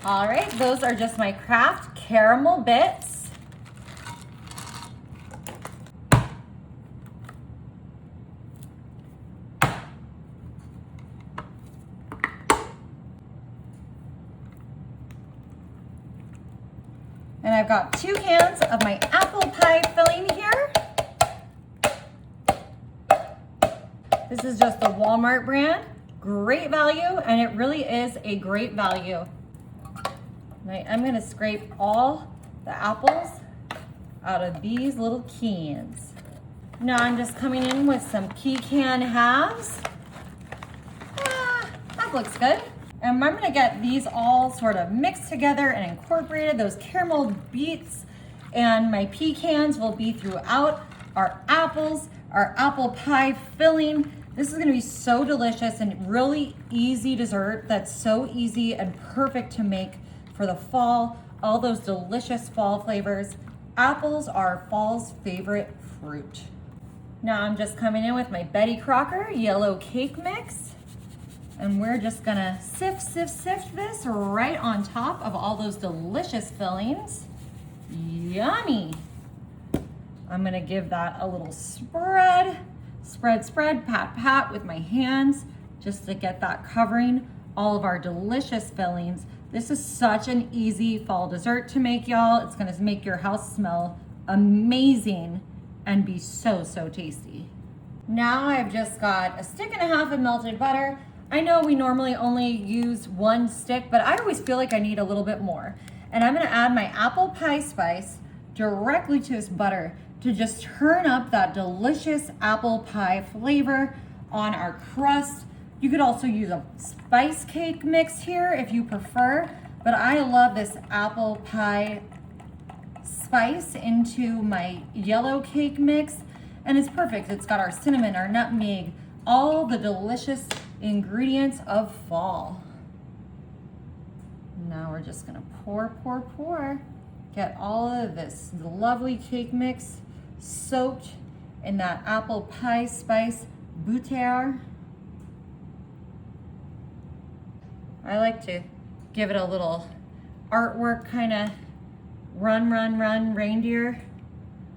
All right, those are just my Kraft caramel bits. And I've got 2 cans of my apple pie filling here. This is just the Walmart brand. Great value, and it really is a great value. I'm gonna scrape all the apples out of these little cans. Now I'm just coming in with some pecan halves. That looks good. And I'm gonna get these all sort of mixed together and incorporated. Those caramel beets and my pecans will be throughout our apples, our apple pie filling. This is gonna be so delicious and really easy dessert that's so easy and perfect to make for the fall. All those delicious fall flavors. Apples are fall's favorite fruit. Now I'm just coming in with my Betty Crocker yellow cake mix. And we're just gonna sift this right on top of all those delicious fillings. Yummy. I'm gonna give that a little spread, pat with my hands, just to get that covering all of our delicious fillings. This is such an easy fall dessert to make, y'all. It's gonna make your house smell amazing and be so tasty. Now I've just got 1.5 sticks of melted butter. I know we normally only use 1 stick, but I always feel like I need a little bit more. And I'm gonna add my apple pie spice directly to this butter to just turn up that delicious apple pie flavor on our crust. You could also use a spice cake mix here if you prefer, but I love this apple pie spice into my yellow cake mix, and it's perfect. It's got our cinnamon, our nutmeg, all the delicious ingredients of fall. Now we're just gonna pour. Get all of this lovely cake mix soaked in that apple pie spice butter. I like to give it a little artwork kind of run reindeer.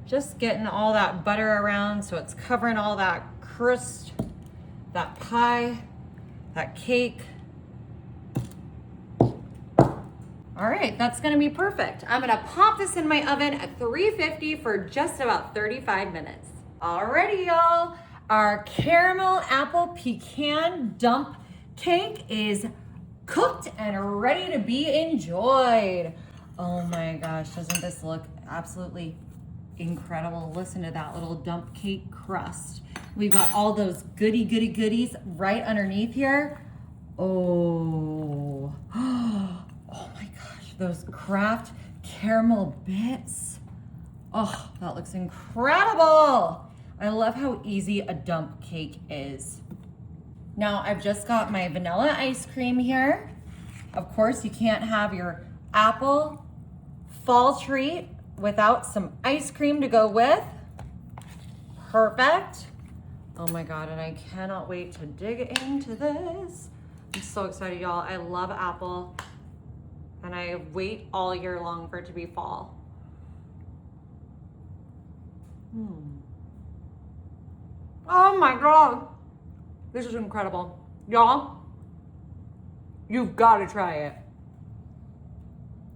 Just getting all that butter around so it's covering all that crust, that pie, that cake. All right, that's gonna be perfect. I'm gonna pop this in my oven at 350 for just about 35 minutes. Alrighty, y'all. Our caramel apple pecan dump cake is cooked and ready to be enjoyed. Oh my gosh, doesn't this look absolutely incredible? Listen to that little dump cake crust. We've got all those goodies right underneath here. Oh, oh my gosh, those Kraft caramel bits. Oh, that looks incredible. I love how easy a dump cake is. Now I've just got my vanilla ice cream here. Of course, you can't have your apple fall treat without some ice cream to go with. Perfect. Oh my God, and I cannot wait to dig into this. I'm so excited, y'all. I love apple, and I wait all year long for it to be fall. Oh my God. This is incredible. Y'all, you've got to try it.